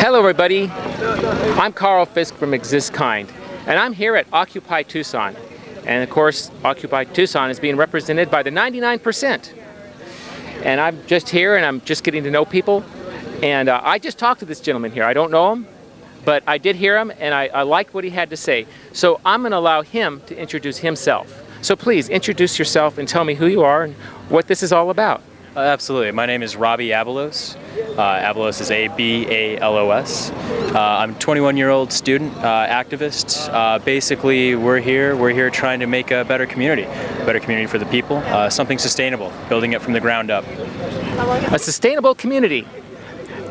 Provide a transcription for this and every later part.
Hello everybody, I'm Carl Fisk from Existkind, and I'm here at Occupy Tucson. And of course, Occupy Tucson is being represented by the 99%. And I'm just here and I'm just getting to know people. And I just talked to this gentleman here. I don't know him, but I did hear him and I liked what he had to say. So I'm going to allow him to introduce himself. So please introduce yourself and tell me who you are and what this is all about. Absolutely. My name is Robbie Abelos. Abelos is A-B-A-L-O-S. I'm a 21-year-old student, activist. Basically, we're here trying to make a better community for the people, something sustainable, building it from the ground up. A sustainable community.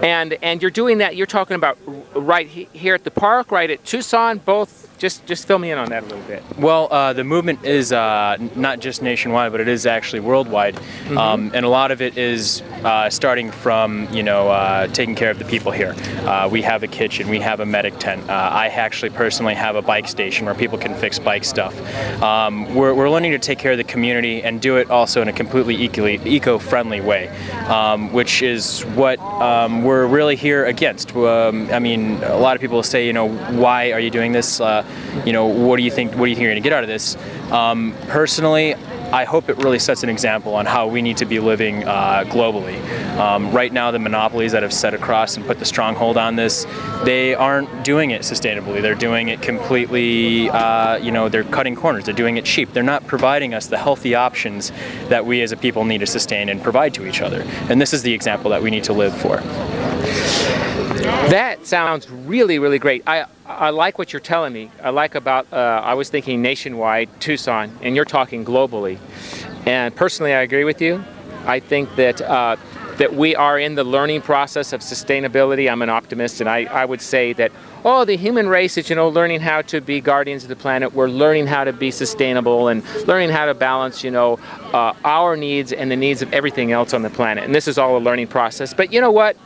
And you're doing that, you're talking about right here at the park, right at Tucson, both. Just fill me in on that a little bit. Well, the movement is not just nationwide, but it is actually worldwide. And a lot of it is starting from, taking care of the people here. We have a kitchen, we have a medic tent. I actually personally have a bike station where people can fix bike stuff. We're learning to take care of the community and do it also in a completely eco-friendly way, which is what we're really here against. I mean, a lot of people say, why are you doing this? What do you think you're going to get out of this? Personally, I hope it really sets an example on how we need to be living globally. Right now, the monopolies that have set across and put the stronghold on this, they aren't doing it sustainably. They're doing it completely, they're cutting corners. They're doing it cheap. They're not providing us the healthy options that we as a people need to sustain and provide to each other. And this is the example that we need to live for. That sounds really, really great. I like what you're telling me. I like about, I was thinking nationwide, Tucson, and you're talking globally. And personally, I agree with you. I think that that we are in the learning process of sustainability. I'm an optimist, and I would say that, the human race is, learning how to be guardians of the planet. We're learning how to be sustainable and learning how to balance, our needs and the needs of everything else on the planet. And this is all a learning process. But you know what?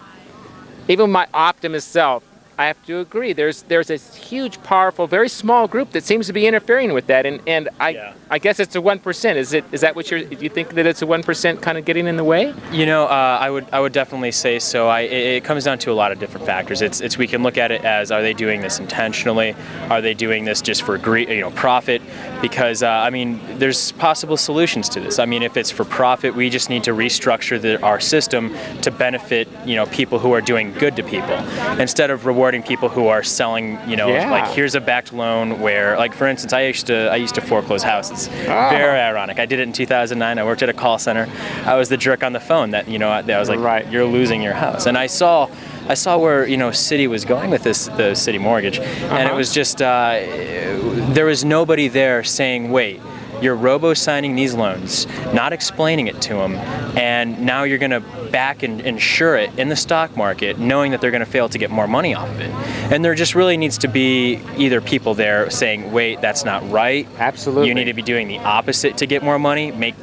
Even my optimist self, I have to agree. There's a huge, powerful, very small group that seems to be interfering with that, and I guess it's a 1%. Is that what do you think that it's a 1% kind of getting in the way? I would definitely say so. It comes down to a lot of different factors. It's we can look at it as, are they doing this intentionally? Are they doing this just for greed, profit? Because there's possible solutions to this. If it's for profit, we just need to restructure our system to benefit people who are doing good to people, instead of rewarding people who are selling, like here's a backed loan where, like for instance, I used to foreclose houses. Very ironic. I did it in 2009. I worked at a call center. I was the jerk on the phone that I was like, right, you're losing your house. And I saw where city was going with the city mortgage, and it was just there was nobody there saying, wait, you're robo-signing these loans, not explaining it to them, and now you're going to back and insure it in the stock market, knowing that they're going to fail to get more money off of it. And there just really needs to be either people there saying, wait, that's not right. Absolutely. You need to be doing the opposite to get more money, make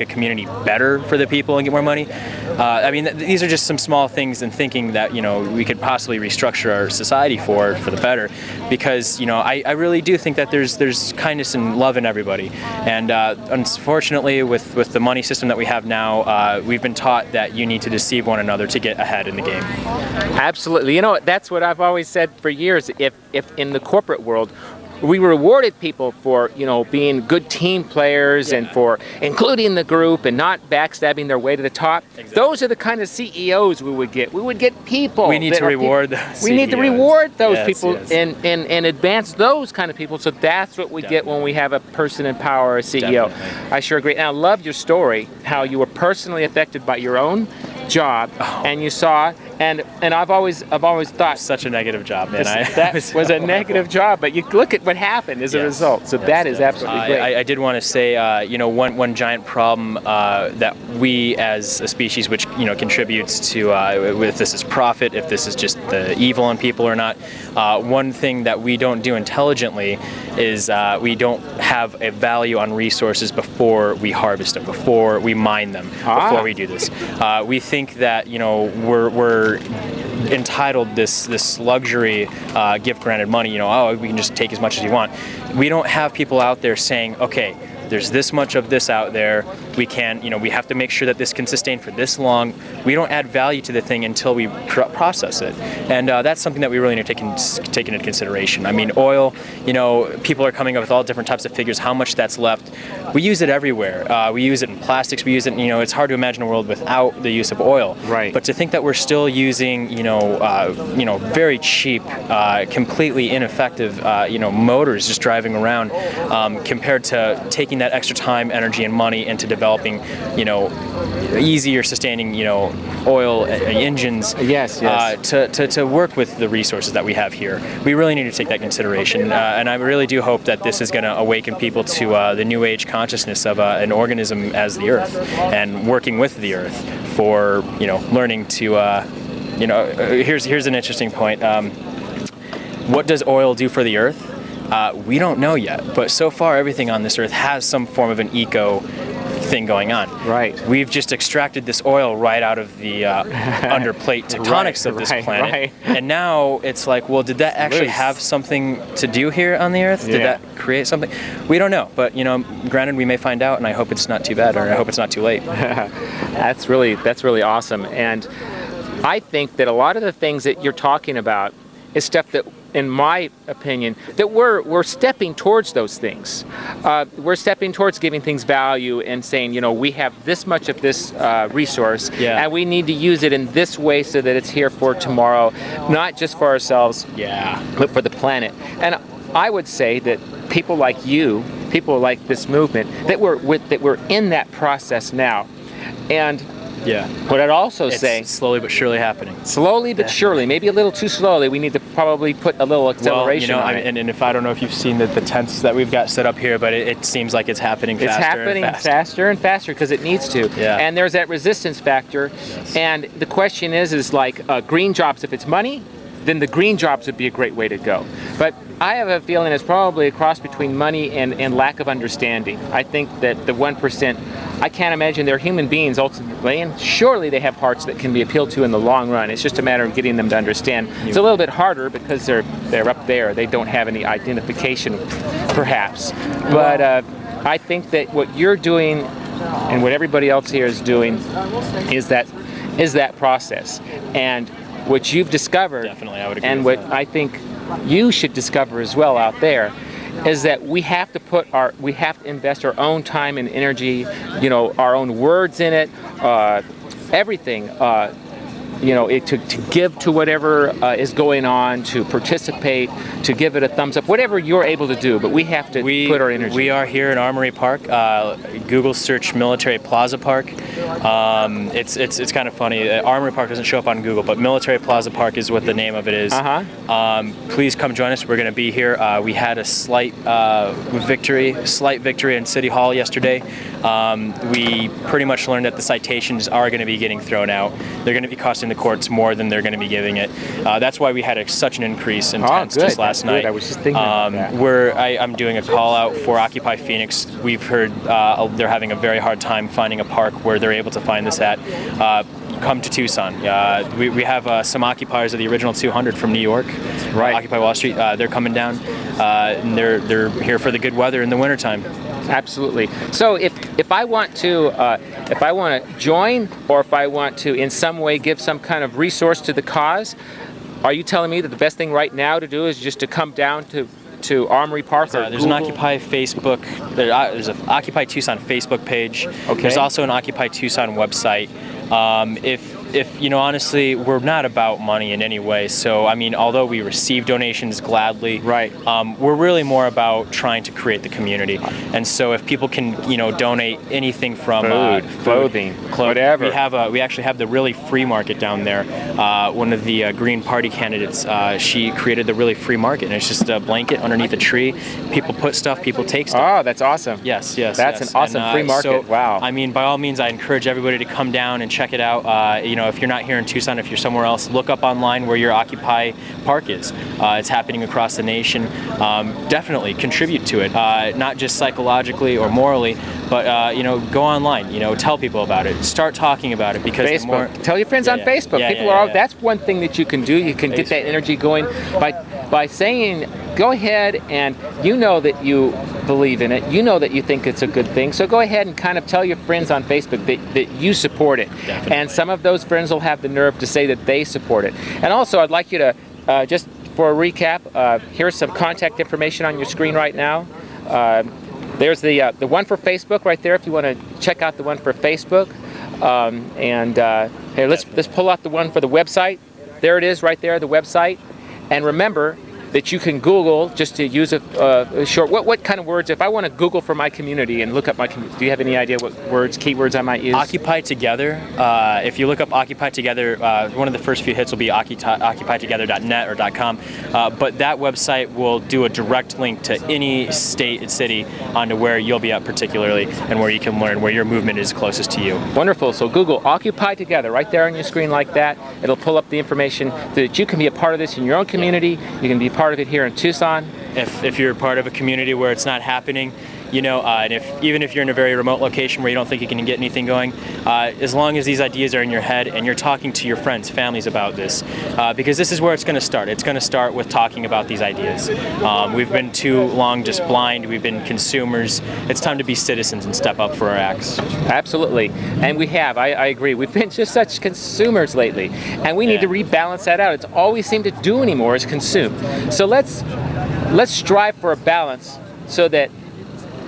a community better for the people and get more money. These are just some small things in thinking that, we could possibly restructure our society for the better, because, I really do think that there's kindness and love in everybody. And unfortunately, with the money system that we have now, we've been taught that you need to deceive one another to get ahead in the game. Absolutely. That's what I've always said for years. If in the corporate world, we rewarded people for, being good team players and for including the group and not backstabbing their way to the top. Exactly. Those are the kind of CEOs we would get. We would get people. We need to reward those CEOs. We need to reward those people. And advance those kind of people. So that's what we get when we have a person in power, a CEO. Definitely. I sure agree. And I love your story, how you were personally affected by your own job, and you saw, and I've always thought such a negative job, man. That was a negative job, but you look at what happened as a result. So that is absolutely great. I did want to say, one giant problem that we as a species, which contributes to if this is profit, if this is just the evil in people or not. One thing that we don't do intelligently is we don't have a value on resources before we harvest them, before we mine them, before we do this. We think that we're entitled this luxury gift granted money. We can just take as much as you want. We don't have people out there saying, okay, there's this much of this out there. We can, we have to make sure that this can sustain for this long. We don't add value to the thing until we process it. And that's something that we really need to take into consideration. I mean, oil, people are coming up with all different types of figures, how much that's left. We use it everywhere. We use it in plastics. We use it, it's hard to imagine a world without the use of oil. Right. But to think that we're still using, very cheap, completely ineffective, motors just driving around, compared to taking that extra time, energy, and money into developing, easier sustaining, oil engines. Yes. To work with the resources that we have here. We really need to take that consideration, and I really do hope that this is going to awaken people to the new age consciousness of an organism as the Earth, and working with the Earth for learning to here's an interesting point. What does oil do for the Earth? We don't know yet, but so far everything on this Earth has some form of an eco thing going on. Right. We've just extracted this oil right out of the underplate tectonics of this planet. Right. And now it's like, well, did that actually have something to do here on the Earth? Did that create something? We don't know, but granted, we may find out, and I hope it's not too bad, or I hope it's not too late. That's really awesome. And I think that a lot of the things that you're talking about is stuff that, in my opinion, that we're stepping towards those things. We're stepping towards giving things value and saying, we have this much of this resource, and we need to use it in this way so that it's here for tomorrow, not just for ourselves, but for the planet. And I would say that people like you, people like this movement, that we're in that process now. And what I'd also say, slowly but surely happening. Slowly but surely, maybe a little too slowly. We need to probably put a little acceleration on it. And if I don't know if you've seen the tents that we've got set up here, but it seems like it's happening faster. It's happening faster and faster because it needs to. Yeah. And there's that resistance factor. Yes. And the question is like green jobs. If it's money, then the green jobs would be a great way to go. But I have a feeling it's probably a cross between money and lack of understanding. I think that the 1%, I can't imagine they're human beings ultimately, and surely they have hearts that can be appealed to in the long run. It's just a matter of getting them to understand. It's a little bit harder because they're up there. They don't have any identification, perhaps. But I think that what you're doing and what everybody else here is doing is that process. And what you've discovered, definitely, I would agree and with what that. I think you should discover as well out there, is that we have to invest our own time and energy, our own words in it, everything, to give to whatever is going on, to participate, to give it a thumbs up, whatever you're able to do. But we have to put our energy. We are here in Armory Park. Google search Military Plaza Park. It's kind of funny. Armory Park doesn't show up on Google, but Military Plaza Park is what the name of it is. Please come join us. We're going to be here. We had a slight victory in City Hall yesterday. We pretty much learned that the citations are going to be getting thrown out. They're going to be costing the courts more than they're going to be giving it. That's why we had such an increase in tents just last night. I was just thinking about that. I'm doing a call out for Occupy Phoenix. We've heard they're having a very hard time finding a park where they're able to find this at. Come to Tucson. We have some occupiers of the original 200 from New York, Occupy Wall Street. They're coming down, and they're here for the good weather in the wintertime. Absolutely. So if I want to join, or if I want to in some way give some kind of resource to the cause, are you telling me that the best thing right now to do is just to come down to Armory Park? Or there's Google? an Occupy Facebook. There's an Occupy Tucson Facebook page. Okay. There's also an Occupy Tucson website. If honestly, we're not about money in any way. So although we receive donations gladly, we're really more about trying to create the community. And so if people can donate anything from food, clothing, whatever. We actually have the Really Free Market down there. One of the Green Party candidates, she created the Really Free Market, and it's just a blanket underneath a tree. People put stuff, people take stuff. Oh, that's awesome. Yes. That's an awesome free market. So, wow. By all means, I encourage everybody to come down and check it out. If you're not here in Tucson, if you're somewhere else, look up online where your Occupy Park is. It's happening across the nation. Definitely contribute to it, not just psychologically or morally, but go online. Tell people about it. Start talking about it, because Facebook. Tell your friends on Facebook. People are. That's one thing that you can do. You can get that energy going by saying go ahead and you know that you believe in it. You know that you think it's a good thing. So go ahead and kind of tell your friends on Facebook that you support it. Definitely. And some of those friends will have the nerve to say that they support it. And also, I'd like you to, just for a recap, here's some contact information on your screen right now. There's the one for Facebook right there if you want to check out the one for Facebook. Here, let's pull out the one for the website. There it is right there, the website. And remember that you can Google, just to use a short, what kind of words, if I want to Google for my community and look up my community, do you have any idea what words, keywords I might use? Occupy Together. If you look up Occupy Together, one of the first few hits will be occupytogether.net or .com. But that website will do a direct link to any state and city onto where you'll be at particularly and where you can learn where your movement is closest to you. Wonderful. So Google Occupy Together right there on your screen like that. It'll pull up the information that you can be a part of this in your own community. You can be part of it here in Tucson. If you're part of a community where it's not happening, you know, and even if you're in a very remote location where you don't think you can get anything going, as long as these ideas are in your head and you're talking to your friends, families about this, because this is where it's going to start. It's going to start with talking about these ideas. We've been too long just blind. We've been consumers. It's time to be citizens and step up for our acts. Absolutely. And we have. I agree. We've been just such consumers lately. And we need to rebalance that out. It's all we seem to do anymore is consume. So let's strive for a balance so that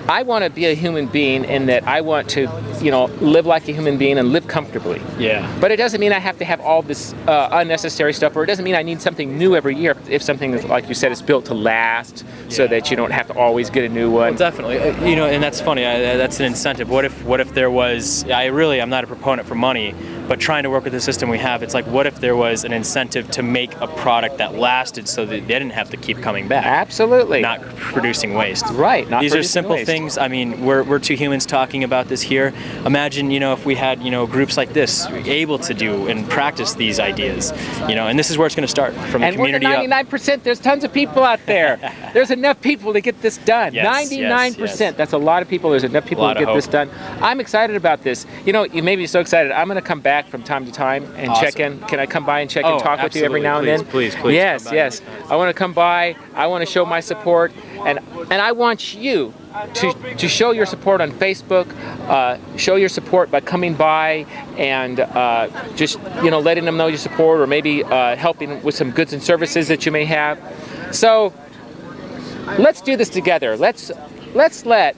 I want to be a human being and that I want to, you know, live like a human being and live comfortably. Yeah. But it doesn't mean I have to have all this unnecessary stuff, or it doesn't mean I need something new every year if something is, like you said, is built to last, so that you don't have to always get a new one. Well, definitely. You know, and that's funny. That's an incentive. What if there was? I'm not a proponent for money, but trying to work with the system we have, it's like, what if there was an incentive to make a product that lasted so that they didn't have to keep coming back? Absolutely. Not producing waste. Right. These are simple things. I mean, we're two humans talking about this here. Imagine, you know, if we had, you know, groups like this able to do and practice these ideas, you know, and this is where it's going to start, from the community up. And we're 99%. There's tons of people out there. There's enough people to get this done. Yes, 99%. yes. That's a lot of people. There's enough people to get this done. I'm excited about this. You know, you may be so excited. I'm going to come back from time to time and check in. Can I come by and check and talk with you every now and then? Please. Yes. I want to come by. I want to show my support, and I want you to show your support on Facebook. Show your support by coming by and just, you know, letting them know your support, or maybe helping with some goods and services that you may have. So let's do this together. Let's let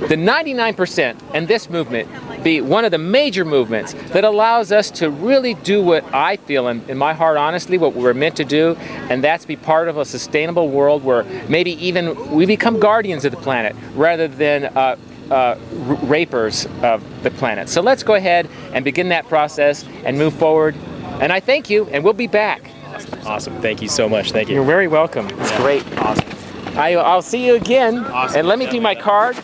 the 99% and this movement be one of the major movements that allows us to really do what I feel in my heart, honestly, what we're meant to do, and that's be part of a sustainable world where maybe even we become guardians of the planet rather than rapers of the planet. So let's go ahead and begin that process and move forward. And I thank you, and we'll be back. Awesome. Thank you so much. Thank you. You're very welcome. It's great. Awesome. I'll see you again. Awesome. And let me do my card.